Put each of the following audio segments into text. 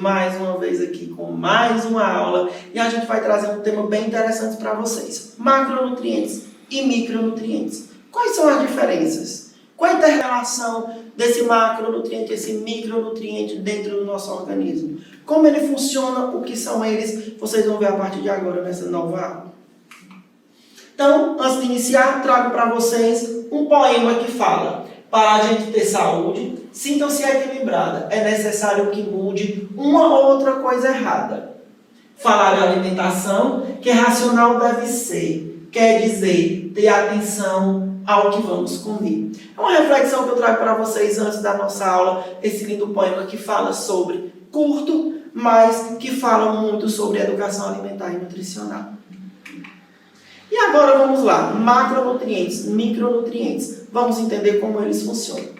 mais uma vez aqui com mais uma aula e a gente vai trazer um tema bem interessante para vocês. Macronutrientes e micronutrientes. Quais são as diferenças? Qual a inter-relação desse macronutriente, esse micronutriente dentro do nosso organismo? Como ele funciona, o que são eles, vocês vão ver a partir de agora nessa nova aula. Então, antes de iniciar, trago para vocês um poema que fala: para a gente ter saúde, sintam-se equilibrada, é necessário que mude uma ou outra coisa errada. Falar de alimentação, que racional deve ser, quer dizer, ter atenção ao que vamos comer. É uma reflexão que eu trago para vocês antes da nossa aula, esse lindo poema que fala sobre curto, mas que fala muito sobre educação alimentar e nutricional. E agora vamos lá, macronutrientes, micronutrientes. Vamos entender como eles funcionam.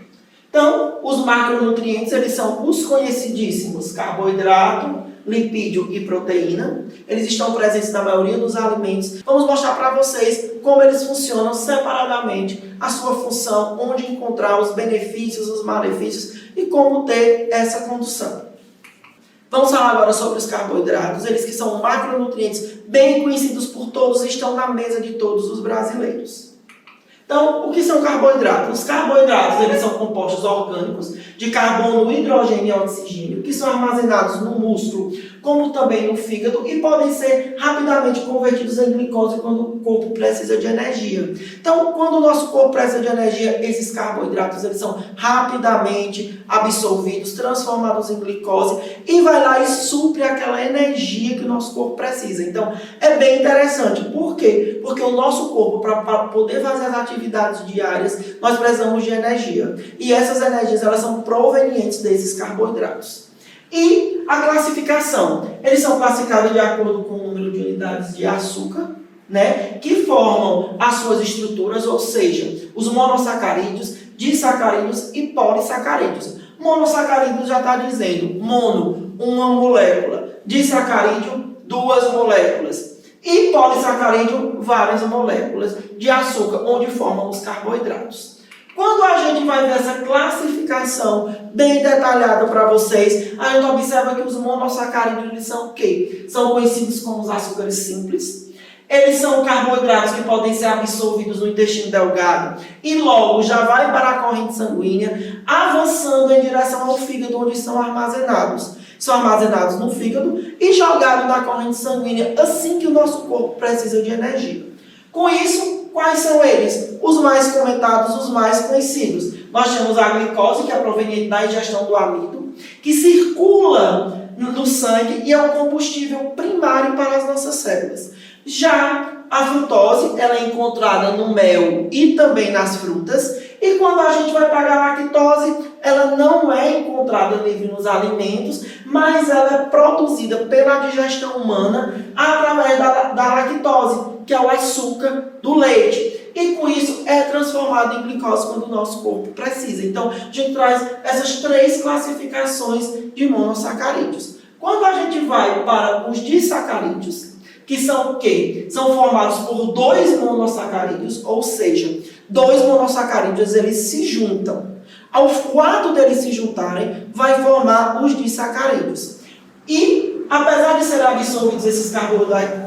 Então, os macronutrientes, eles são os conhecidíssimos carboidrato, lipídio e proteína. Eles estão presentes na maioria dos alimentos. Vamos mostrar para vocês como eles funcionam separadamente, a sua função, onde encontrar os benefícios, os malefícios e como ter essa condução. Vamos falar agora sobre os carboidratos, eles que são macronutrientes bem conhecidos por todos e estão na mesa de todos os brasileiros. Então, o que são carboidratos? Os carboidratos, eles são compostos orgânicos de carbono, hidrogênio e oxigênio, que são armazenados no músculo, como também no fígado, e podem ser rapidamente convertidos em glicose quando o corpo precisa de energia. Então, quando o nosso corpo precisa de energia, esses carboidratos eles são rapidamente absorvidos, transformados em glicose, e vai lá e supre aquela energia que o nosso corpo precisa. Então, é bem interessante. Por quê? Porque o nosso corpo, para poder fazer as atividades diárias, nós precisamos de energia. E essas energias, elas são provenientes desses carboidratos. E a classificação, eles são classificados de acordo com o número de unidades de açúcar, né, que formam as suas estruturas, ou seja, os monossacarídeos, disacarídeos e polissacarídeos. Monossacarídeos já está dizendo, mono, uma molécula, disacarídeo, duas moléculas, e polissacarídeo, várias moléculas de açúcar, onde formam os carboidratos. Quando a gente vai ver essa classificação bem detalhada para vocês, a gente observa que os monossacarídeos eles são o quê? São conhecidos como os açúcares simples. Eles são carboidratos que podem ser absorvidos no intestino delgado e logo já vai para a corrente sanguínea, avançando em direção ao fígado, onde são armazenados. São armazenados no fígado e jogados na corrente sanguínea assim que o nosso corpo precisa de energia. Com isso, quais são eles? Os mais comentados, os mais conhecidos. Nós temos a glicose, que é proveniente da ingestão do amido, que circula no sangue e é o combustível primário para as nossas células. Já a frutose, ela é encontrada no mel e também nas frutas. E quando a gente vai para a lactose, ela não é encontrada livre nos alimentos, mas ela é produzida pela digestão humana através da lactose, que é o açúcar do leite. E com isso é transformado em glicose quando o nosso corpo precisa. Então, a gente traz essas três classificações de monossacarídeos. Quando a gente vai para os disacarídeos, que são o quê? São formados por dois monossacarídeos, ou seja, dois monossacarídeos eles se juntam. Ao fato deles se juntarem, vai formar os disacarídeos. E, apesar de serem absorvidos esses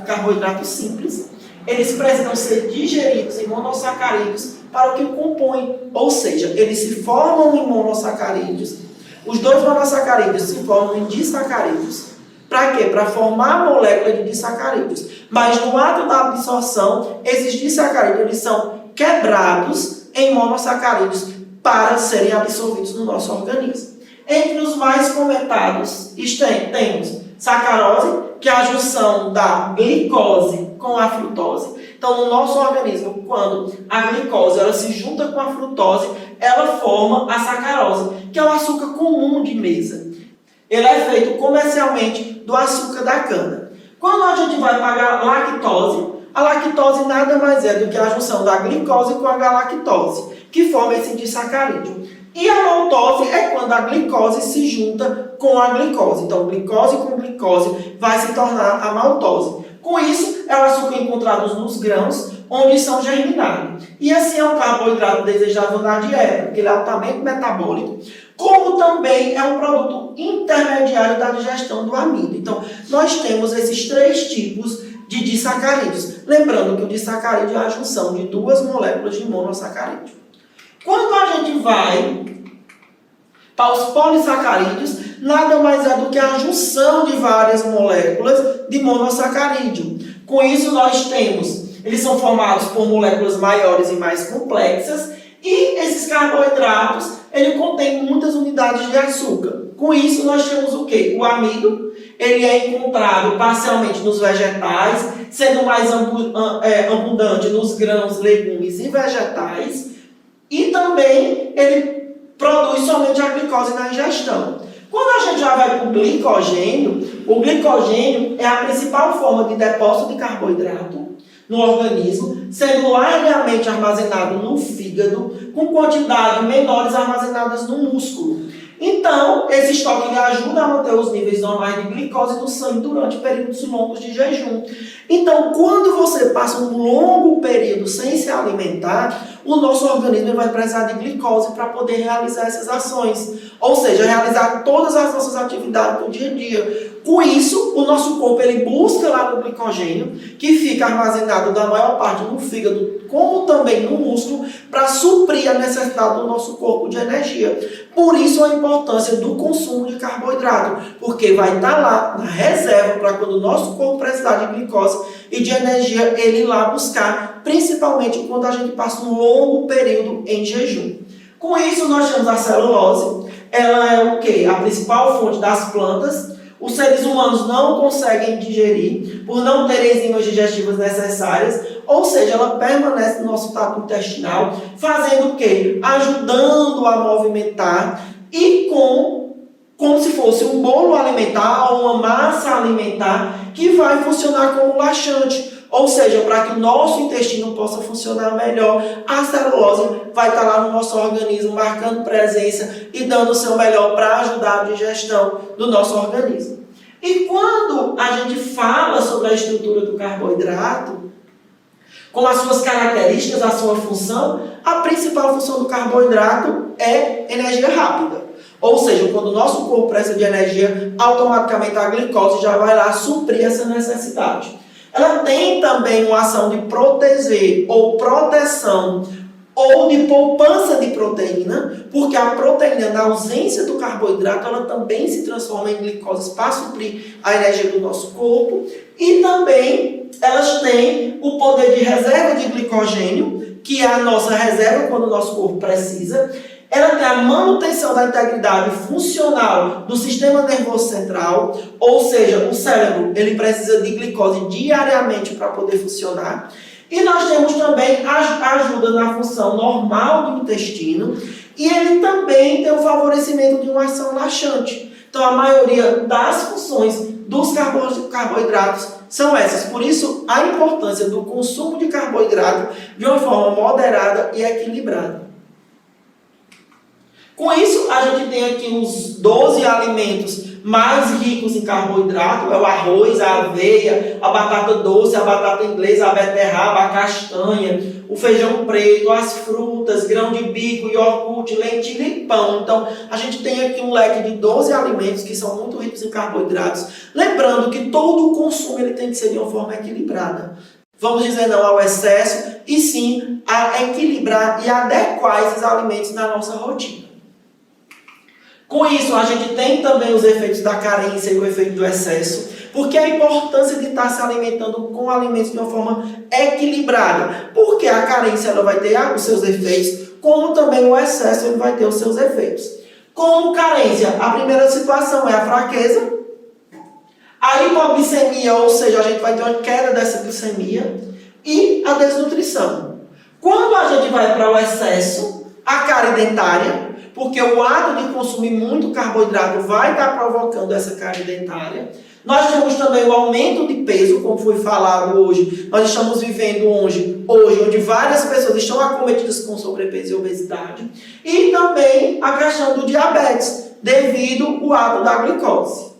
carboidratos simples, eles precisam ser digeridos em monossacarídeos para o que o compõem. Ou seja, eles se formam em monossacarídeos. Os dois monossacarídeos se formam em disacarídeos. Para quê? Para formar a molécula de disacarídeos. Mas no ato da absorção, esses disacarídeos eles são quebrados em monossacarídeos para serem absorvidos no nosso organismo. Entre os mais comentados temos sacarose, que é a junção da glicose com a frutose. Então, no nosso organismo, quando a glicose ela se junta com a frutose, ela forma a sacarose, que é o açúcar comum de mesa. Ele é feito comercialmente do açúcar da cana. Quando a gente vai para a lactose nada mais é do que a junção da glicose com a galactose, que forma esse disacarídeo. E a maltose é quando a glicose se junta com a glicose. Então, glicose com glicose vai se tornar a maltose. Com isso, é o açúcar encontrado nos grãos, onde são germinados. E assim é um carboidrato desejável na dieta, porque ele é altamente metabólico. como também é um produto intermediário da digestão do amido. Então, nós temos esses 3 tipos de disacarídeos. Lembrando que o disacarídeo é a junção de 2 moléculas de monossacarídeo. Quando a gente vai para os polissacarídeos, nada mais é do que a junção de várias moléculas de monossacarídeo. Com isso, nós temos, eles são formados por moléculas maiores e mais complexas, e esses carboidratos, ele contém muitas unidades de açúcar. Com isso, nós temos o quê? O amido, ele é encontrado parcialmente nos vegetais, sendo mais abundante nos grãos, legumes e vegetais, e também ele produz somente a glicose na ingestão. Quando a gente já vai para o glicogênio é a principal forma de depósito de carboidrato no organismo, sendo largamente armazenado no fígado, com quantidades menores armazenadas no músculo. Então, esse estoque ajuda a manter os níveis normais de glicose no sangue durante períodos longos de jejum. Então, quando você passa um longo período sem se alimentar, o nosso organismo vai precisar de glicose para poder realizar essas ações. Ou seja, realizar todas as nossas atividades do dia a dia. Com isso, o nosso corpo ele busca lá no glicogênio, que fica armazenado da maior parte no fígado, como também no músculo, para suprir a necessidade do nosso corpo de energia. Por isso a importância do consumo de carboidrato, porque vai estar lá na reserva para quando o nosso corpo precisar de glicose e de energia, ele ir lá buscar, principalmente quando a gente passa um longo período em jejum. Com isso, nós temos a celulose. Ela é o quê? A principal fonte das plantas. Os seres humanos não conseguem digerir por não terem enzimas digestivas necessárias, ou seja, ela permanece no nosso trato intestinal, fazendo o quê? Ajudando a movimentar e como se fosse um bolo alimentar ou uma massa alimentar que vai funcionar como laxante. Ou seja, para que o nosso intestino possa funcionar melhor, a celulose vai estar lá no nosso organismo, marcando presença e dando o seu melhor para ajudar a digestão do nosso organismo. E quando a gente fala sobre a estrutura do carboidrato, com as suas características, a sua função, a principal função do carboidrato é energia rápida. Ou seja, quando o nosso corpo precisa de energia, automaticamente a glicose já vai lá suprir essa necessidade. Ela tem também uma ação de proteger ou proteção ou de poupança de proteína, porque a proteína, na ausência do carboidrato, ela também se transforma em glicose para suprir a energia do nosso corpo. E também elas têm o poder de reserva de glicogênio, que é a nossa reserva quando o nosso corpo precisa. Ela tem a manutenção da integridade funcional do sistema nervoso central, ou seja, o cérebro ele precisa de glicose diariamente para poder funcionar. E nós temos também a ajuda na função normal do intestino, e ele também tem o favorecimento de uma ação laxante. Então, a maioria das funções dos carboidratos são essas. Por isso, a importância do consumo de carboidrato de uma forma moderada e equilibrada. Com isso, a gente tem aqui os 12 alimentos mais ricos em carboidrato. É o arroz, a aveia, a batata doce, a batata inglesa, a beterraba, a castanha, o feijão preto, as frutas, grão de bico, iogurte, lentilha e pão. Então, a gente tem aqui um leque de 12 alimentos que são muito ricos em carboidratos. Lembrando que todo o consumo ele tem que ser de uma forma equilibrada. Vamos dizer não ao excesso e sim a equilibrar e adequar esses alimentos na nossa rotina. Com isso, a gente tem também os efeitos da carência e o efeito do excesso, porque a importância de estar se alimentando com alimentos de uma forma equilibrada, porque a carência ela vai ter os seus efeitos, como também o excesso ele vai ter os seus efeitos. Como carência, a primeira situação é a fraqueza, a hipoglicemia, ou seja, a gente vai ter uma queda dessa glicemia, e a desnutrição. Quando a gente vai para o excesso, a cárie dentária, porque o ato de consumir muito carboidrato vai estar provocando essa cárie dentária. Nós temos também o aumento de peso, como foi falado hoje. Nós estamos vivendo hoje onde várias pessoas estão acometidas com sobrepeso e obesidade. E também a questão do diabetes, devido ao ato da glicose.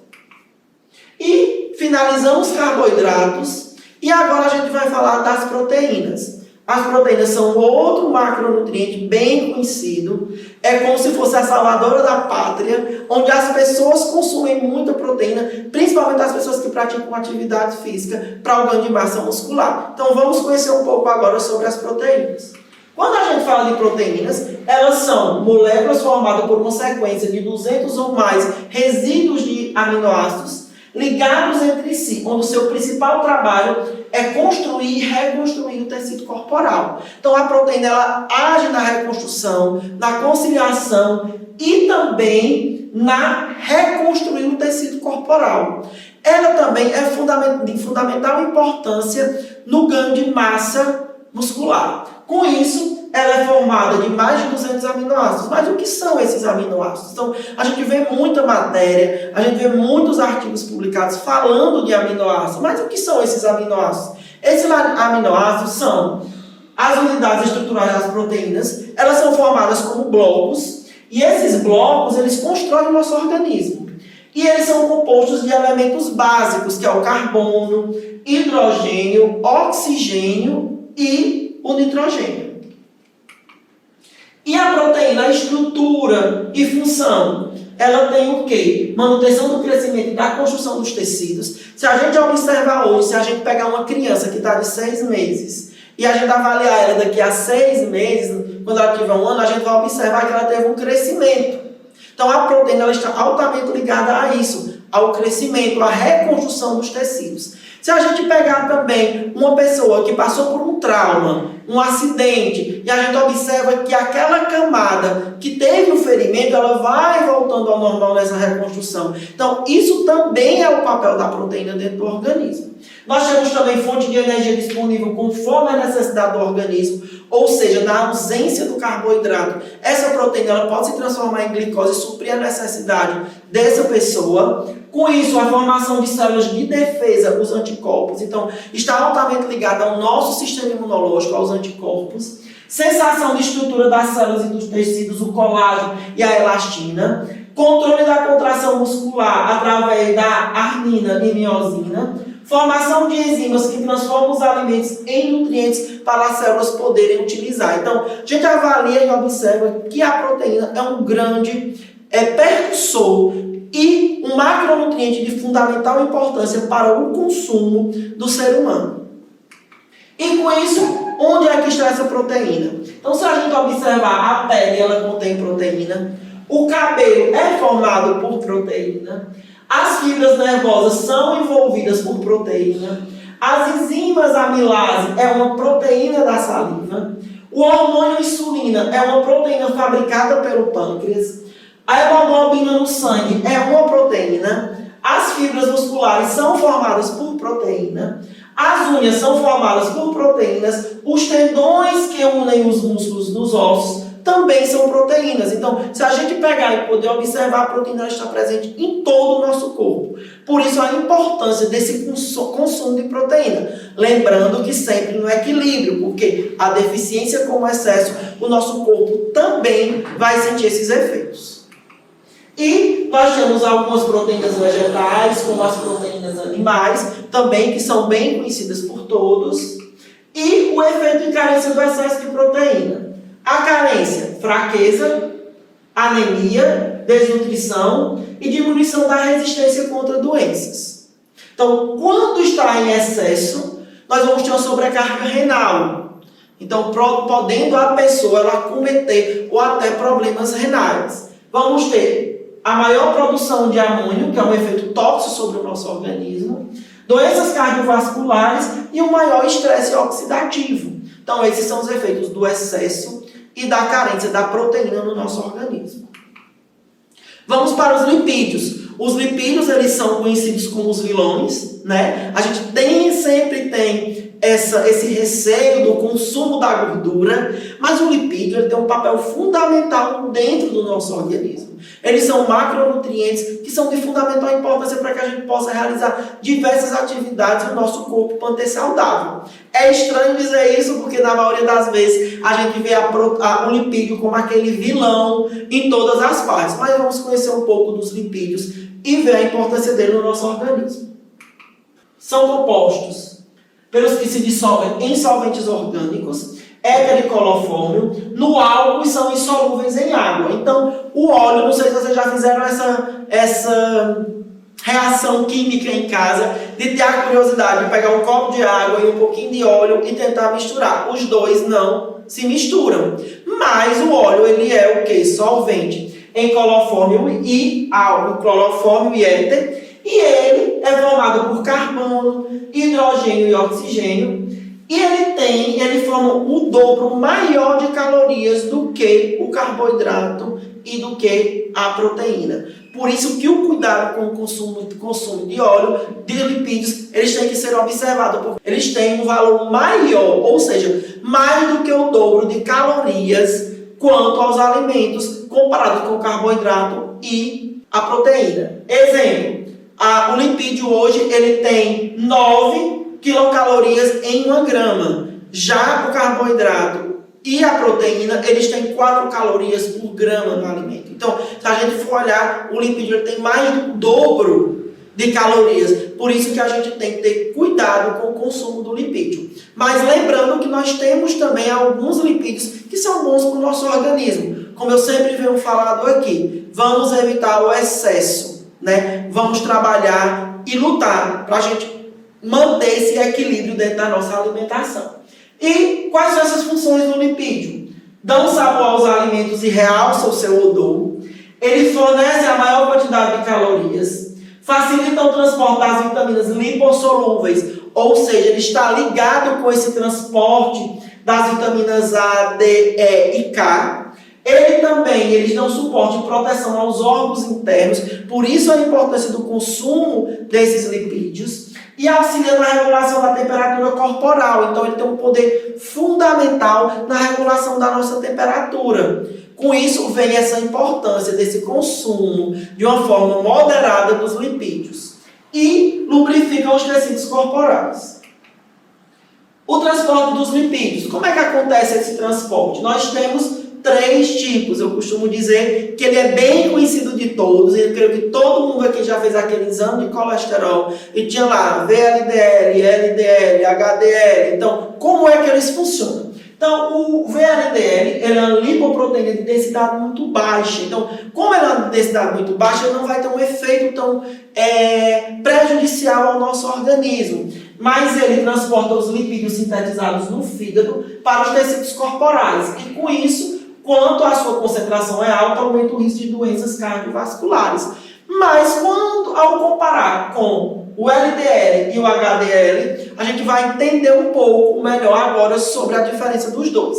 E finalizamos os carboidratos. E agora a gente vai falar das proteínas. As proteínas são outro macronutriente bem conhecido. É como se fosse a salvadora da pátria, onde as pessoas consumem muita proteína, principalmente as pessoas que praticam atividade física para o ganho de massa muscular. Então vamos conhecer um pouco agora sobre as proteínas. Quando a gente fala de proteínas, elas são moléculas formadas por uma sequência de 200 ou mais resíduos de aminoácidos ligados entre si, onde o seu principal trabalho é construir e reconstruir o tecido corporal. Então a proteína ela age na reconstrução, na conciliação e também na reconstruir o tecido corporal. Ela também é de fundamental importância no ganho de massa muscular. Com isso, ela é formada de mais de 200 aminoácidos. Mas o que são esses aminoácidos? Então, a gente vê muita matéria, a gente vê muitos artigos publicados falando de aminoácidos. Mas o que são esses aminoácidos? Esses aminoácidos são as unidades estruturais das proteínas. Elas são formadas como blocos. E esses blocos, eles constroem o nosso organismo. E eles são compostos de elementos básicos, que é o carbono, hidrogênio, oxigênio e o nitrogênio. E a proteína, a estrutura e função, ela tem o quê? Manutenção do crescimento e da construção dos tecidos. Se a gente observar hoje, se a gente pegar uma criança que está de 6 meses e a gente avaliar ela daqui a 6 meses, quando ela tiver 1 ano, a gente vai observar que ela teve um crescimento. Então a proteína ela está altamente ligada a isso, ao crescimento, à reconstrução dos tecidos. Se a gente pegar também uma pessoa que passou por um trauma, um acidente, e a gente observa que aquela camada que teve o ferimento, ela vai voltando ao normal nessa reconstrução. Então, isso também é o papel da proteína dentro do organismo. Nós temos também fonte de energia disponível conforme a necessidade do organismo, ou seja, na ausência do carboidrato. Essa proteína ela pode se transformar em glicose e suprir a necessidade dessa pessoa. Com isso, a formação de células de defesa, os anticorpos, então, está altamente ligada ao nosso sistema imunológico, aos anticorpos. Sensação de estrutura das células e dos tecidos, o colágeno e a elastina. Controle da contração muscular através da arnina e miosina. Formação de enzimas que transformam os alimentos em nutrientes para as células poderem utilizar. Então, a gente avalia e observa que a proteína é um grande percussor e um macronutriente de fundamental importância para o consumo do ser humano. E com isso, onde é que está essa proteína? Então, se a gente observar, a pele ela contém proteína, o cabelo é formado por proteína, as fibras nervosas são envolvidas por proteína, as enzimas amilase é uma proteína da saliva, o hormônio insulina é uma proteína fabricada pelo pâncreas, a hemoglobina no sangue é uma proteína, as fibras musculares são formadas por proteína, as unhas são formadas por proteínas, os tendões que unem os músculos dos ossos também são proteínas. Então, se a gente pegar e poder observar, a proteína está presente em todo o nosso corpo. Por isso, a importância desse consumo de proteína. Lembrando que sempre no equilíbrio, porque a deficiência com o excesso, o nosso corpo também vai sentir esses efeitos. E nós temos algumas proteínas vegetais, como as proteínas animais, também que são bem conhecidas por todos. E o efeito de carência do excesso de proteína. A carência, fraqueza, anemia, desnutrição e diminuição da resistência contra doenças. Então, quando está em excesso, nós vamos ter uma sobrecarga renal. Então, podendo a pessoa ela cometer ou até problemas renais. Vamos ter a maior produção de amônio, que é um efeito tóxico sobre o nosso organismo, doenças cardiovasculares e um maior estresse oxidativo. Então, esses são os efeitos do excesso e da carência da proteína no nosso organismo. Vamos para os lipídios. Os lipídios, eles são conhecidos como os vilões, né? A gente sempre tem esse receio do consumo da gordura, mas o lipídio ele tem um papel fundamental dentro do nosso organismo. Eles são macronutrientes que são de fundamental importância para que a gente possa realizar diversas atividades e o nosso corpo manter saudável. É estranho dizer isso porque na maioria das vezes a gente vê o lipídio como aquele vilão em todas as partes, mas vamos conhecer um pouco dos lipídios e ver a importância dele no nosso organismo. São compostos pelos que se dissolvem em solventes orgânicos éter e no álcool e são insolúveis em água. Então, o óleo, não sei se vocês já fizeram essa reação química em casa, de ter a curiosidade de pegar um copo de água e um pouquinho de óleo e tentar misturar. Os dois não se misturam. Mas o óleo, ele é o quê? Solvente em clorofórmio e álcool, clorofórmio e éter. E ele é formado por carbono, hidrogênio e oxigênio. E ele forma o dobro maior de calorias do que o carboidrato e do que a proteína. Por isso que o cuidado com o consumo de óleo, de lipídios, eles têm que ser observados, porque eles têm um valor maior, ou seja, mais do que o dobro de calorias quanto aos alimentos, comparado com o carboidrato e a proteína. Exemplo, o lipídio hoje ele tem 9 quilocalorias em 1 grama. Já o carboidrato e a proteína, eles têm 4 calorias por grama no alimento. Então, se a gente for olhar, o lipídio ele tem mais do dobro de calorias. Por isso que a gente tem que ter cuidado com o consumo do lipídio. Mas lembrando que nós temos também alguns lipídios que são bons para o nosso organismo. Como eu sempre venho falando aqui, vamos evitar o excesso, né? Vamos trabalhar e lutar para a gente manter esse equilíbrio dentro da nossa alimentação. E quais são essas funções do lipídio? Dão sabor aos alimentos e realçam o seu odor. Ele fornece a maior quantidade de calorias. Facilita o transporte das vitaminas lipossolúveis, ou seja, ele está ligado com esse transporte das vitaminas A, D, E e K. Eles dão suporte e proteção aos órgãos internos, por isso a importância do consumo desses lipídios. E auxilia na regulação da temperatura corporal. Então, ele tem um poder fundamental na regulação da nossa temperatura. Com isso, vem essa importância desse consumo de uma forma moderada dos lipídios. E lubrificam os tecidos corporais. O transporte dos lipídios. Como é que acontece esse transporte? Nós temos 3 tipos. Eu costumo dizer que ele é bem conhecido de todos. Eu creio que todo mundo aqui já fez aquele exame de colesterol e tinha lá VLDL, LDL, HDL. Então, como é que eles funcionam? Então, o VLDL ele é uma lipoproteína de densidade muito baixa. Então, como ela é uma densidade muito baixa, ele não vai ter um efeito tão prejudicial ao nosso organismo. Mas ele transporta os lipídios sintetizados no fígado para os tecidos corporais. E com isso, quanto a sua concentração é alta, aumenta o risco de doenças cardiovasculares. Mas ao comparar com o LDL e o HDL, a gente vai entender um pouco melhor agora sobre a diferença dos dois.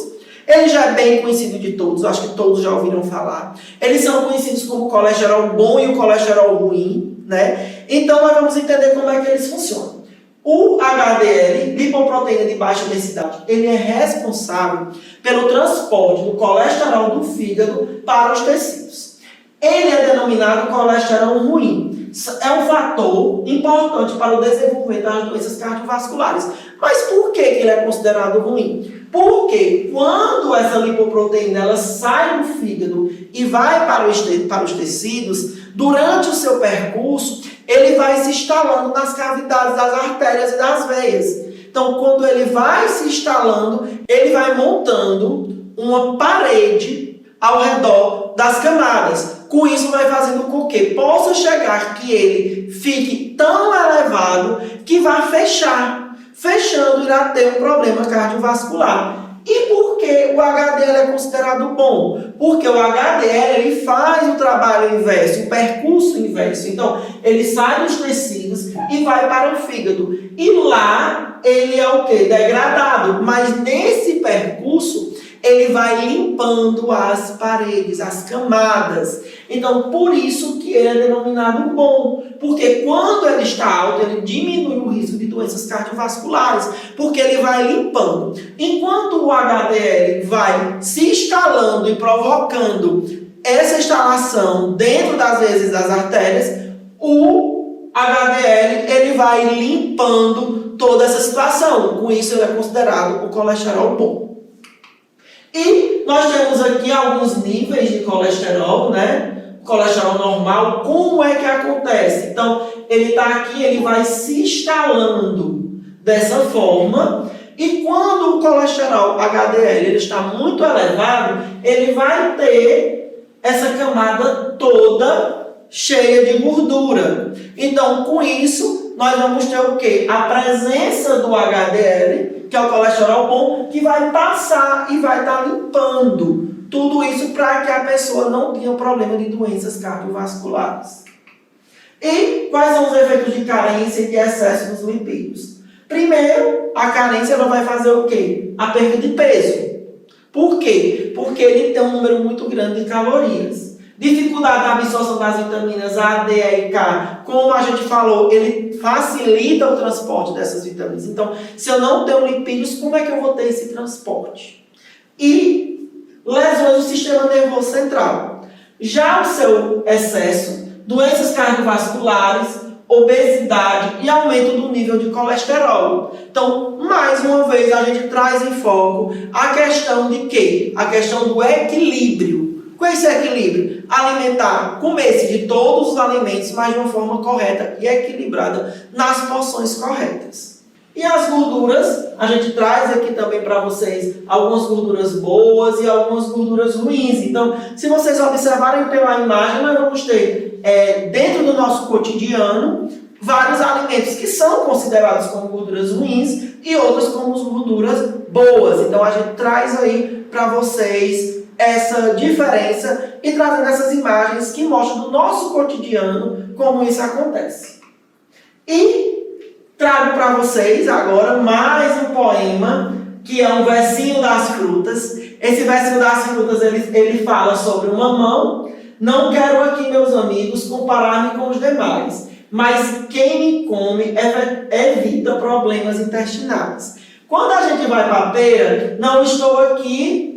Ele já é bem conhecido de todos, acho que todos já ouviram falar. Eles são conhecidos como o colesterol bom e o colesterol ruim, né? Então nós vamos entender como é que eles funcionam. O HDL, lipoproteína de baixa densidade, ele é responsável pelo transporte do colesterol do fígado para os tecidos. Ele é denominado colesterol ruim. É um fator importante para o desenvolvimento das doenças cardiovasculares. Mas por que ele é considerado ruim? Porque quando essa lipoproteína ela sai do fígado e vai para os tecidos, durante o seu percurso, ele vai se instalando nas cavidades das artérias e das veias. Então, quando ele vai se instalando, ele vai montando uma parede ao redor das camadas. Com isso, vai fazendo com que possa chegar que ele fique tão elevado que vai fechar. Fechando, irá ter um problema cardiovascular. E por que o HDL é considerado bom? Porque o HDL ele faz o trabalho inverso, o percurso inverso. Então, ele sai dos tecidos e vai para o fígado. E lá, ele é o quê? Degradado. Mas nesse percurso, ele vai limpando as paredes, as camadas. Então, por isso que ele é denominado bom. Porque quando ele está alto, ele diminui o risco de doenças cardiovasculares. Porque ele vai limpando. Enquanto o HDL vai se instalando e provocando essa instalação dentro das veias das artérias, o HDL ele vai limpando toda essa situação. Com isso, ele é considerado o colesterol bom. E nós temos aqui alguns níveis de colesterol, né? Colesterol normal, como é que acontece? Então, ele está aqui, ele vai se instalando dessa forma E quando o colesterol HDL ele está muito elevado, ele vai ter essa camada toda cheia de gordura. Então, com isso, nós vamos ter o quê? A presença do HDL, que é o colesterol bom, que vai passar e vai estar limpando tudo isso para que a pessoa não tenha problema de doenças cardiovasculares. E quais são os efeitos de carência e de excesso nos lipídios? Primeiro, a carência ela vai fazer o quê? A perda de peso. Por quê? Porque ele tem um número muito grande de calorias. Dificuldade da absorção das vitaminas A, D, E e K. Como a gente falou, ele facilita o transporte dessas vitaminas. Então, se eu não tenho lipídios, como é que eu vou ter esse transporte? E lesões do sistema nervoso central. Já o seu excesso, doenças cardiovasculares, obesidade e aumento do nível de colesterol. Então, mais uma vez, a gente traz em foco a questão de quê? A questão do equilíbrio. Com esse equilíbrio, alimentar, comer-se de todos os alimentos, mas de uma forma correta e equilibrada, nas porções corretas. E as gorduras, a gente traz aqui também para vocês algumas gorduras boas e algumas gorduras ruins. Então, se vocês observarem pela imagem, nós vamos ter, dentro do nosso cotidiano, vários alimentos que são considerados como gorduras ruins e outros como gorduras boas. Então, a gente traz aí para vocês essa diferença e trazendo essas imagens que mostram do nosso cotidiano como isso acontece. E trago para vocês agora mais um poema, que é um versinho das frutas. Esse versinho das frutas, ele fala sobre o mamão. Não quero aqui, meus amigos, comparar-me com os demais, mas quem me come evita problemas intestinais. Quando a gente vai para a pera, não estou aqui.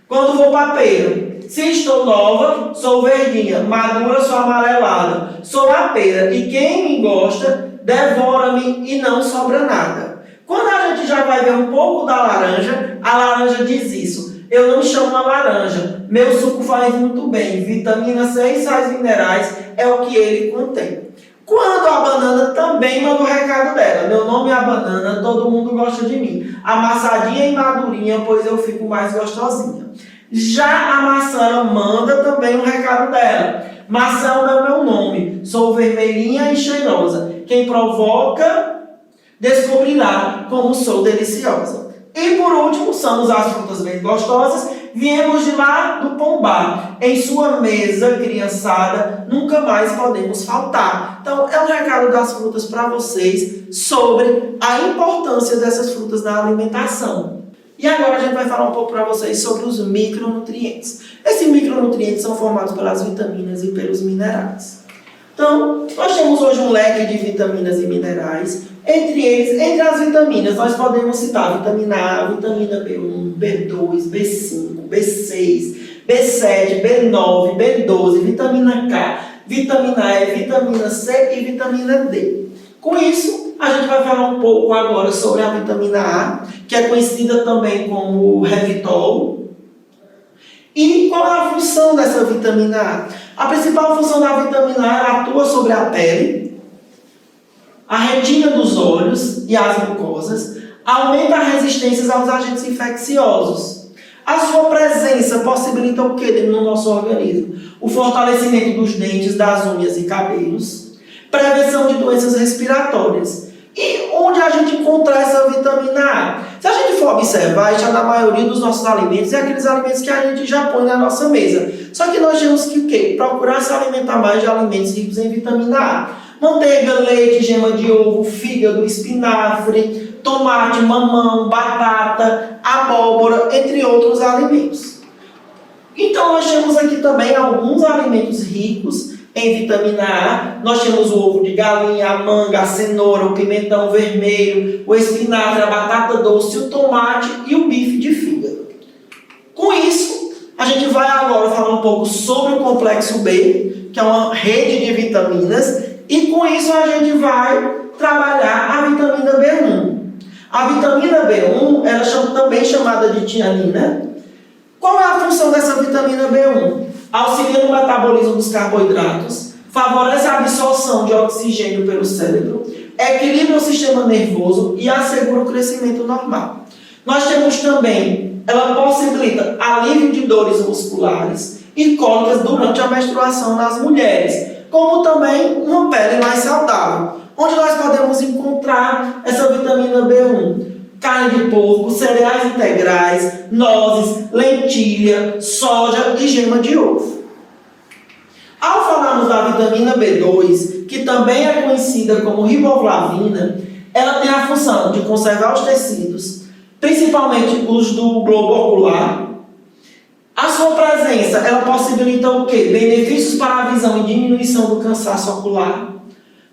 Quando vou para a pera, se estou nova, sou verdinha, madura, sou amarelada, sou a pera, e quem me gosta, devora-me e não sobra nada. Quando a gente já vai ver um pouco da laranja, a laranja diz isso: eu não chamo a laranja, meu suco faz muito bem, vitamina C e sais minerais é o que ele contém. Quando a banana também manda o recado dela: meu nome é a banana, todo mundo gosta de mim, amassadinha e madurinha, pois eu fico mais gostosinha. Já a maçã manda também um recado dela: maçã é o meu nome, sou vermelhinha e cheirosa, quem provoca descobrirá como sou deliciosa. E por último, somos as frutas bem gostosas, viemos de lá do Pombá. Em sua mesa, criançada, nunca mais podemos faltar. Então, é um recado das frutas para vocês sobre a importância dessas frutas na alimentação. E agora a gente vai falar um pouco para vocês sobre os micronutrientes. Esses micronutrientes são formados pelas vitaminas e pelos minerais. Então, nós temos hoje um leque de vitaminas e minerais. Entre as vitaminas, nós podemos citar vitamina A, vitamina B1, B2, B5, B6, B7, B9, B12, vitamina K, vitamina E, vitamina C e vitamina D. Com isso, a gente vai falar um pouco agora sobre a vitamina A, que é conhecida também como Revitol. E qual é a função dessa vitamina A? A principal função da vitamina A, ela atua sobre a pele, a retina dos olhos e as mucosas, aumenta a resistência aos agentes infecciosos. A sua presença possibilita o que no nosso organismo? O fortalecimento dos dentes, das unhas e cabelos, prevenção de doenças respiratórias. E onde a gente encontra essa vitamina A? Se a gente for observar, está na maioria dos nossos alimentos, é aqueles alimentos que a gente já põe na nossa mesa. Só que nós temos que o quê? Procurar se alimentar mais de alimentos ricos em vitamina A. Manteiga, leite, gema de ovo, fígado, espinafre, tomate, mamão, batata, abóbora, entre outros alimentos. Então, nós temos aqui também alguns alimentos ricos em vitamina A. Nós temos o ovo de galinha, a manga, a cenoura, o pimentão vermelho, o espinafre, a batata doce, o tomate e o bife de fígado. Com isso, a gente vai agora falar um pouco sobre o complexo B, que é uma rede de vitaminas. E com isso a gente vai trabalhar a vitamina B1. A vitamina B1, ela é também chamada de tianina. Qual é a função dessa vitamina B1? Auxilia no metabolismo dos carboidratos, favorece a absorção de oxigênio pelo cérebro, equilibra o sistema nervoso e assegura o crescimento normal. Nós temos também, ela possibilita alívio de dores musculares e cólicas durante a menstruação nas mulheres, como também uma pele mais saudável, onde nós podemos encontrar essa vitamina B1. Carne de porco, cereais integrais, nozes, lentilha, soja e gema de ovo. Ao falarmos da vitamina B2, que também é conhecida como riboflavina, ela tem a função de conservar os tecidos, principalmente os do globo ocular. A sua presença, ela possibilita o quê? Benefícios para a visão e diminuição do cansaço ocular,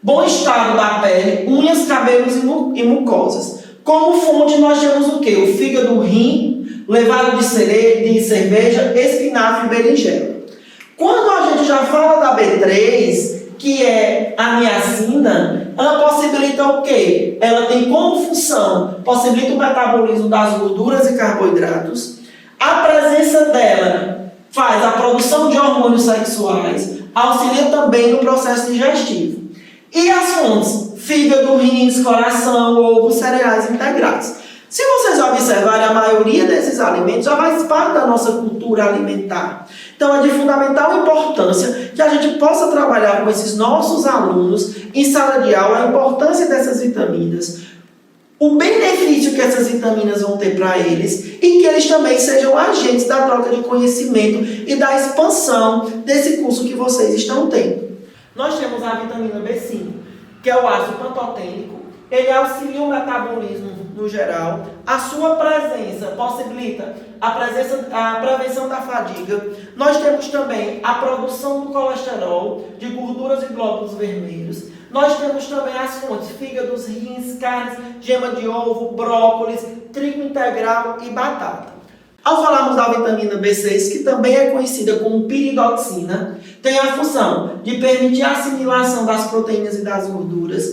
bom estado da pele, unhas, cabelos e mucosas. Como fonte nós temos o quê? O fígado, o rim, levado de cerveja, espinafre e berinjela. Quando a gente já fala da B3, que é a niacina, ela possibilita o quê? Ela tem como função, possibilita o metabolismo das gorduras e carboidratos. A presença dela faz a produção de hormônios sexuais, auxilia também no processo digestivo. E as fontes? Fígado, rins, coração, ovo, cereais integrais. Se vocês observarem, a maioria desses alimentos já faz parte da nossa cultura alimentar. Então é de fundamental importância que a gente possa trabalhar com esses nossos alunos em sala de aula a importância dessas vitaminas, o benefício que essas vitaminas vão ter para eles e que eles também sejam agentes da troca de conhecimento e da expansão desse curso que vocês estão tendo. Nós temos a vitamina B5, que é o ácido pantotênico. Ele auxilia o metabolismo no geral. A sua presença possibilita a prevenção da fadiga. Nós temos também a produção do colesterol, de gorduras e glóbulos vermelhos. Nós temos também as fontes, fígados, rins, carnes, gema de ovo, brócolis, trigo integral e batata. Ao falarmos da vitamina B6, que também é conhecida como piridoxina, tem a função de permitir a assimilação das proteínas e das gorduras.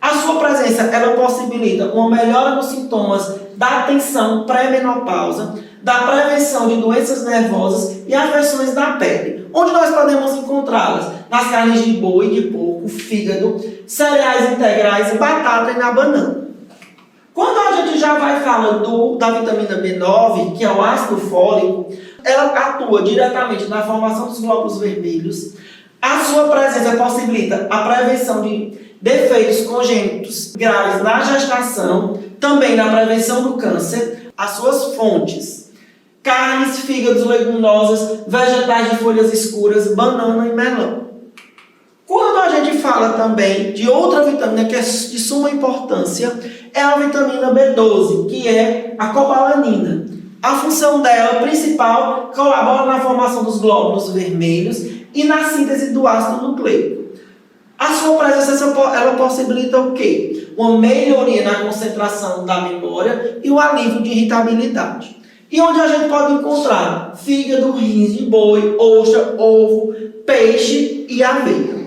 A sua presença, ela possibilita uma melhora nos sintomas da tensão pré-menopausa, da prevenção de doenças nervosas e afecções da pele. Onde nós podemos encontrá-las? Nas carnes de boi, de porco, fígado, cereais integrais, batata e na banana. Quando a gente já vai falando da vitamina B9, que é o ácido fólico, ela atua diretamente na formação dos glóbulos vermelhos. A sua presença possibilita a prevenção de defeitos congênitos graves na gestação, também na prevenção do câncer. As suas fontes: carnes, fígados, leguminosas, vegetais de folhas escuras, banana e melão. Quando a gente fala também de outra vitamina que é de suma importância, é a vitamina B12, que é a cobalamina. A função dela principal colabora na formação dos glóbulos vermelhos e na síntese do ácido nucleico. A sua presença, ela possibilita o quê? Uma melhoria na concentração da memória e o alívio de irritabilidade. E onde a gente pode encontrar fígado, rins de boi, ostra, ovo, peixe e aveia.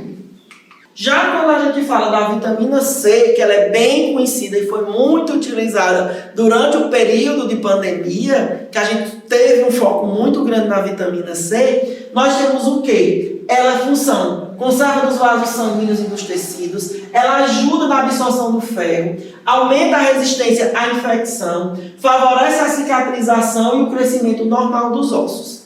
Já quando a gente fala da vitamina C, que ela é bem conhecida e foi muito utilizada durante o período de pandemia, que a gente teve um foco muito grande na vitamina C, nós temos o quê? Ela é função, conserva dos vasos sanguíneos e dos tecidos, ela ajuda na absorção do ferro, aumenta a resistência à infecção, favorece a cicatrização e o crescimento normal dos ossos.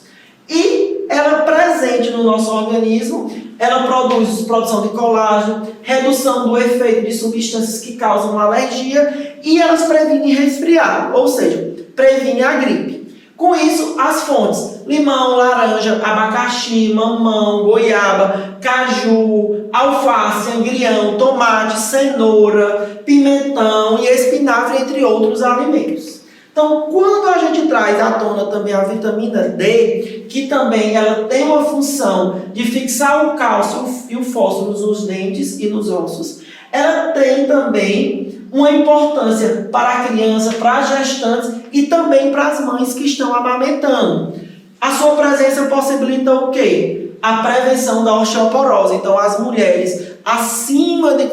E ela é presente no nosso organismo. Ela produz produção de colágeno, redução do efeito de substâncias que causam alergia e elas previnem resfriado, ou seja, previne a gripe. Com isso, as fontes: limão, laranja, abacaxi, mamão, goiaba, caju, alface, agrião, tomate, cenoura, pimentão e espinafre, entre outros alimentos. Então, quando a gente traz à tona também a vitamina D, que também ela tem uma função de fixar o cálcio e o fósforo nos dentes e nos ossos, ela tem também uma importância para a criança, para as gestantes e também para as mães que estão amamentando. A sua presença possibilita o quê? A prevenção da osteoporose. Então, as mulheres acima de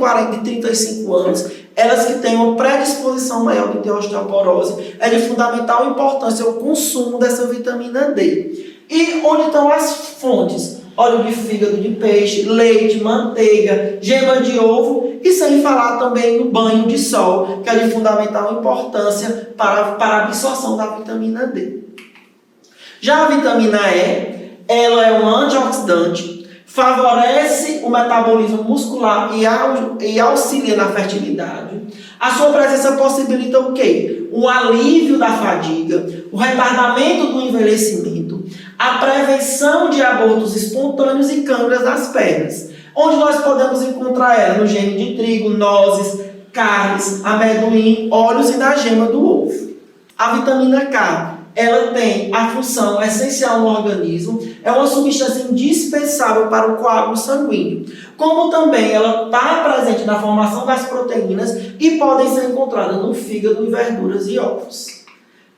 35 anos, elas que têm uma predisposição maior de ter osteoporose, é de fundamental importância o consumo dessa vitamina D. E onde estão as fontes? Óleo de fígado de peixe, leite, manteiga, gema de ovo e sem falar também no banho de sol, que é de fundamental importância para a absorção da vitamina D. Já a vitamina E, ela é um antioxidante, favorece o metabolismo muscular e auxilia na fertilidade. A sua presença possibilita o quê? O alívio da fadiga, o retardamento do envelhecimento, a prevenção de abortos espontâneos e câimbras das pernas, onde nós podemos encontrar ela no geme de trigo, nozes, carnes, amendoim, óleos e na gema do ovo. A vitamina K, ela tem a função essencial no organismo, é uma substância indispensável para o coágulo sanguíneo, como também ela está presente na formação das proteínas e podem ser encontradas no fígado, em verduras e ovos.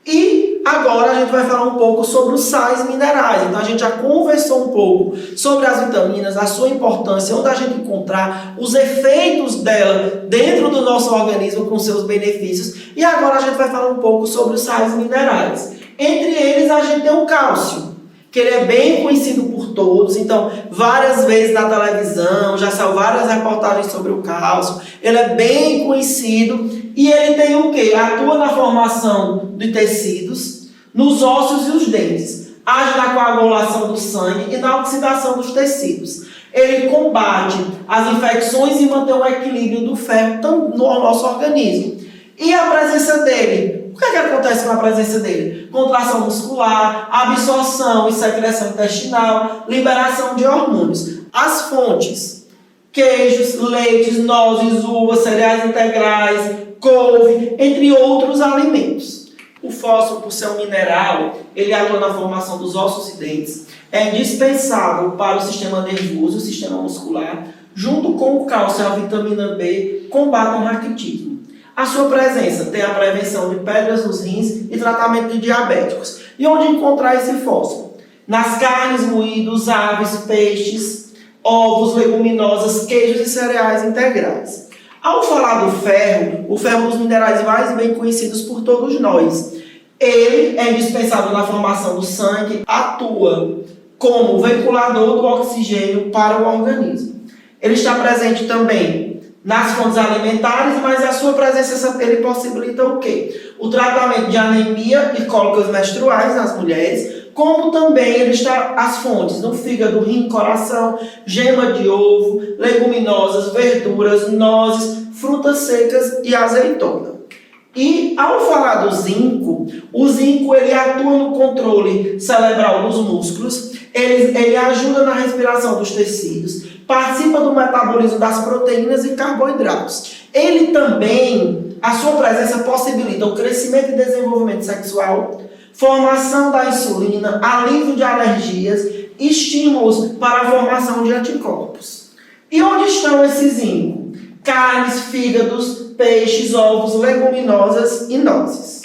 E agora a gente vai falar um pouco sobre os sais minerais. Então a gente já conversou um pouco sobre as vitaminas, a sua importância, onde a gente encontrar os efeitos dela dentro do nosso organismo com seus benefícios. E agora a gente vai falar um pouco sobre os sais minerais. Entre eles a gente tem o cálcio, que ele é bem conhecido por todos, então várias vezes na televisão, já saiu várias reportagens sobre o cálcio, ele é bem conhecido e ele tem o quê? Atua na formação de tecidos, nos ossos e os dentes, age na coagulação do sangue e na oxidação dos tecidos. Ele combate as infecções e mantém o equilíbrio do ferro no nosso organismo. E a presença dele? O que acontece com a presença dele? Contração muscular, absorção e secreção intestinal, liberação de hormônios. As fontes: queijos, leites, nozes, uvas, cereais integrais, couve, entre outros alimentos. O fósforo, por ser um mineral, ele atua na formação dos ossos e dentes. É indispensável para o sistema nervoso e o sistema muscular. Junto com o cálcio e a vitamina B, combatem o raquitismo. A sua presença tem a prevenção de pedras nos rins e tratamento de diabéticos. E onde encontrar esse fósforo? Nas carnes, moídos, aves, peixes, ovos, leguminosas, queijos e cereais integrais. Ao falar do ferro, o ferro é um dos minerais mais bem conhecidos por todos nós. Ele é indispensável na formação do sangue, atua como veiculador do oxigênio para o organismo. Ele está presente também nas fontes alimentares, mas a sua presença ele possibilita o quê? O tratamento de anemia e cólicas menstruais nas mulheres, como também ele está as fontes no fígado, rim, coração, gema de ovo, leguminosas, verduras, nozes, frutas secas e azeitona. E ao falar do zinco, o zinco ele atua no controle cerebral dos músculos, ele ajuda na respiração dos tecidos, participa do metabolismo das proteínas e carboidratos. Ele também, a sua presença possibilita o crescimento e desenvolvimento sexual, formação da insulina, alívio de alergias, estímulos para a formação de anticorpos. E onde estão esses zinco? Carnes, fígados, peixes, ovos, leguminosas e nozes.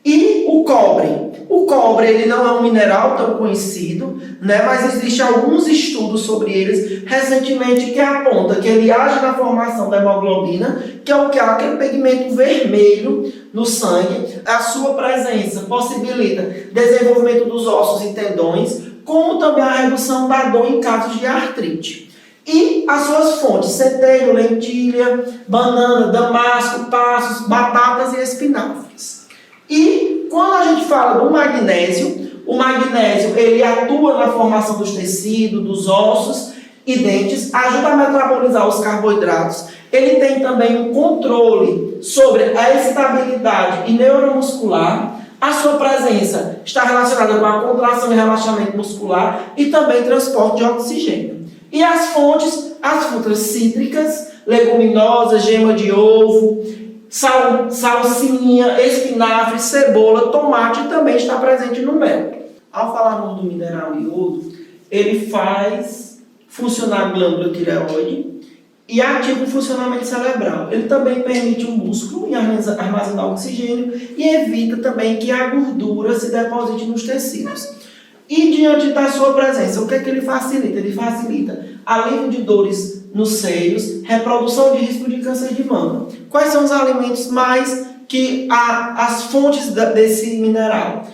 E o cobre? O cobre ele não é um mineral tão conhecido, né, mas existem alguns estudos sobre eles recentemente que apontam que ele age na formação da hemoglobina, que é o que é aquele pigmento vermelho no sangue. A sua presença possibilita desenvolvimento dos ossos e tendões, como também a redução da dor em casos de artrite. E as suas fontes: centeio, lentilha, banana, damasco, passos, batatas e espinafres. E quando a gente fala do magnésio, o magnésio ele atua na formação dos tecidos, dos ossos e dentes, ajuda a metabolizar os carboidratos. Ele tem também um controle sobre a estabilidade neuromuscular. A sua presença está relacionada com a contração e relaxamento muscular e também transporte de oxigênio. E as fontes: as frutas cítricas, leguminosas, gema de ovo, salsinha, espinafre, cebola, tomate também está presente no mel. Ao falar do mineral iodo, ele faz funcionar a glândula tireoide e ativa o funcionamento cerebral. Ele também permite o músculo em armazenar oxigênio e evita também que a gordura se deposite nos tecidos. E diante da sua presença, o que é que ele facilita? Ele facilita alívio de dores nos seios, reprodução de risco de câncer de mama. Quais são os alimentos mais que as fontes desse mineral?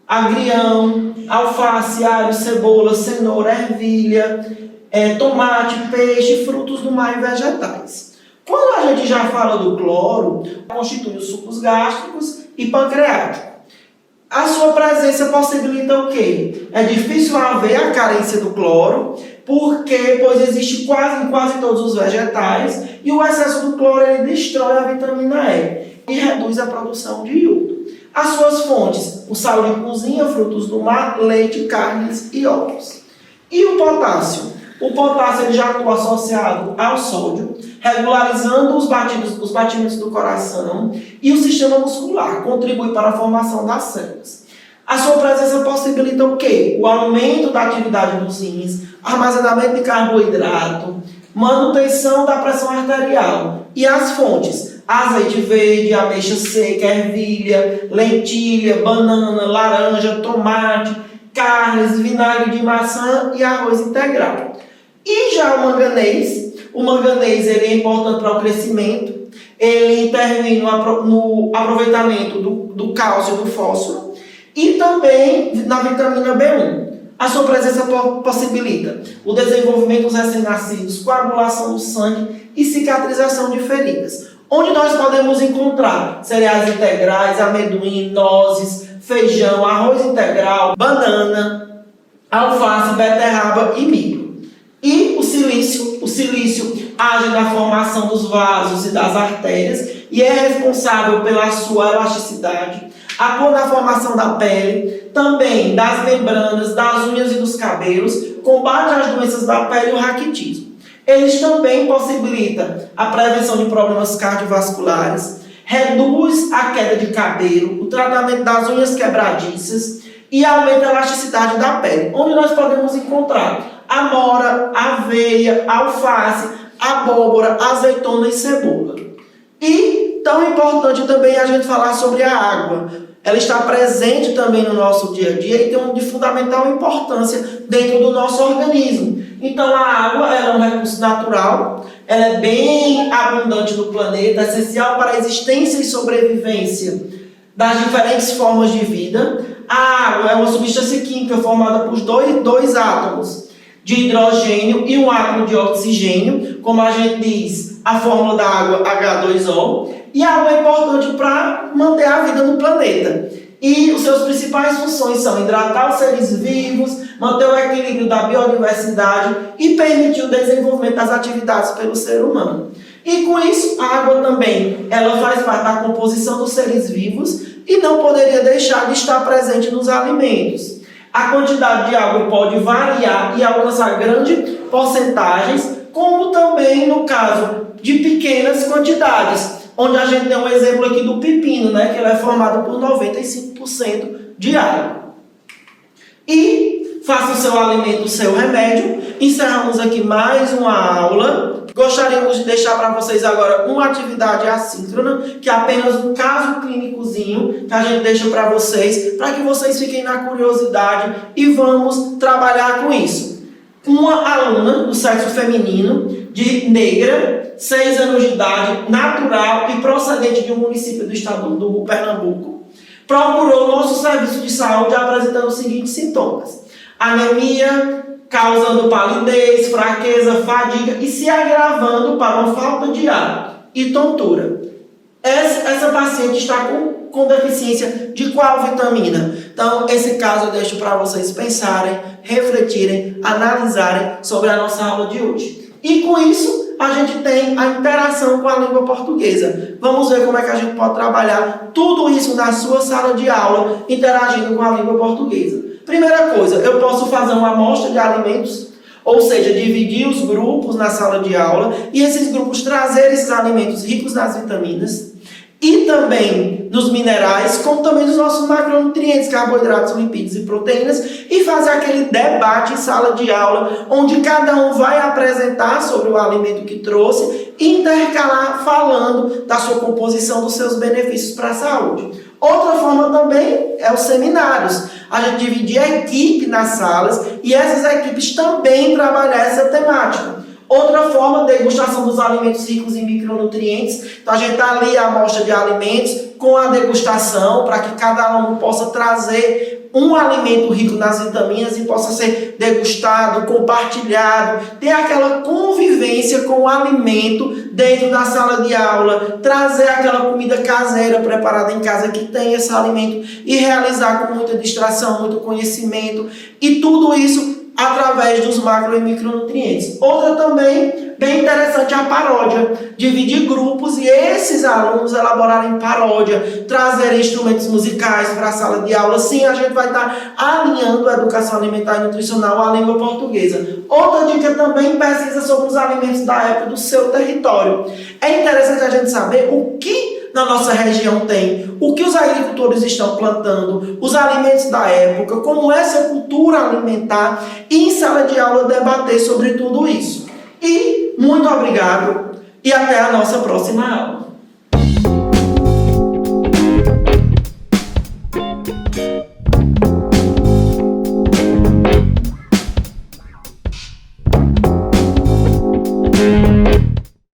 Agrião, alface, alho, cebola, cenoura, ervilha, tomate, peixe, frutos do mar e vegetais. gente já fala do cloro, constitui os sucos gástricos e pancreático. A sua presença possibilita o quê? É difícil haver a carência do cloro, pois existe em quase todos os vegetais, e o excesso do cloro ele destrói a vitamina E e reduz a produção de iodo. As suas fontes, o sal de cozinha, frutos do mar, leite, carnes e ovos. E o potássio? O potássio ele já atua associado ao sódio, regularizando os batimentos do coração e o sistema muscular, contribui para a formação das células. A sua presença possibilita o quê? O aumento da atividade dos rins, armazenamento de carboidrato, manutenção da pressão arterial. E as fontes? Azeite verde, ameixa seca, ervilha, lentilha, banana, laranja, tomate, carnes, vinagre de maçã e arroz integral. E já o manganês ele é importante para o crescimento, ele intervém no aproveitamento do cálcio e do fósforo e também na vitamina B1. A sua presença possibilita o desenvolvimento dos recém-nascidos, coagulação do sangue e cicatrização de feridas. Onde nós podemos encontrar cereais integrais, amendoim, nozes, feijão, arroz integral, banana, alface, beterraba e milho. E o silício age na formação dos vasos e das artérias e é responsável pela sua elasticidade, atua na formação da pele, também das membranas, das unhas e dos cabelos, combate as doenças da pele e o raquitismo. Eles também possibilitam a prevenção de problemas cardiovasculares, reduz a queda de cabelo, o tratamento das unhas quebradiças e aumenta a elasticidade da pele. Onde nós podemos encontrar amora, aveia, alface, abóbora, azeitona e cebola. E tão importante também a gente falar sobre a água. Ela está presente também no nosso dia a dia e tem de fundamental importância dentro do nosso organismo. Então a água ela é um recurso natural, ela é bem abundante no planeta, é essencial para a existência e sobrevivência das diferentes formas de vida. A água é uma substância química formada por dois átomos de hidrogênio e um átomo de oxigênio, como a gente diz, a fórmula da água H2O. E a água é importante para manter a vida no planeta. E os seus principais funções são hidratar os seres vivos, manter o equilíbrio da biodiversidade e permitir o desenvolvimento das atividades pelo ser humano. E com isso, a água também ela faz parte da composição dos seres vivos e não poderia deixar de estar presente nos alimentos. A quantidade de água pode variar e alcançar grandes porcentagens, como também no caso de pequenas quantidades, onde a gente tem um exemplo aqui do pepino, que ele é formado por 95% de água. E faça o seu alimento o seu remédio. Encerramos aqui mais uma aula. Gostaríamos de deixar para vocês agora uma atividade assíncrona, que é apenas um caso clínicozinho que a gente deixa para vocês, para que vocês fiquem na curiosidade e vamos trabalhar com isso. Uma aluna do sexo feminino, negra, 6 anos de idade, natural e procedente de um município do estado do Pernambuco, procurou o nosso serviço de saúde apresentando os seguintes sintomas: anemia, causando palidez, fraqueza, fadiga e se agravando para uma falta de ar e tontura. Essa paciente está com deficiência de qual vitamina? Então, esse caso eu deixo para vocês pensarem, refletirem, analisarem sobre a nossa aula de hoje. E com isso, a gente tem a interação com a língua portuguesa. Vamos ver como é que a gente pode trabalhar tudo isso na sua sala de aula, interagindo com a língua portuguesa. Primeira coisa, eu posso fazer uma amostra de alimentos, ou seja, dividir os grupos na sala de aula e esses grupos trazer esses alimentos ricos nas vitaminas e também nos minerais, como também nos nossos macronutrientes, carboidratos, lipídios e proteínas, e fazer aquele debate em sala de aula, onde cada um vai apresentar sobre o alimento que trouxe e intercalar falando da sua composição, dos seus benefícios para a saúde. Outra forma também é os seminários. A gente dividir a equipe nas salas e essas equipes também trabalhar essa temática. Outra forma, degustação dos alimentos ricos em micronutrientes. Então a gente está ali a amostra de alimentos com a degustação para que cada aluno possa trazer um alimento rico nas vitaminas e possa ser degustado, compartilhado, ter aquela convivência com o alimento dentro da sala de aula, trazer aquela comida caseira preparada em casa que tem esse alimento e realizar com muita distração, muito conhecimento e tudo isso através dos macro e micronutrientes. Outra também, bem interessante, é a paródia. Dividir grupos e esses alunos elaborarem paródia, trazerem instrumentos musicais para a sala de aula. Sim, a gente vai estar alinhando a educação alimentar e nutricional à língua portuguesa. Outra dica também, pesquisa sobre os alimentos da época do seu território. É interessante a gente saber o que na nossa região tem, o que os agricultores estão plantando, os alimentos da época, como essa cultura alimentar e em sala de aula debater sobre tudo isso. E muito obrigado e até a nossa próxima aula.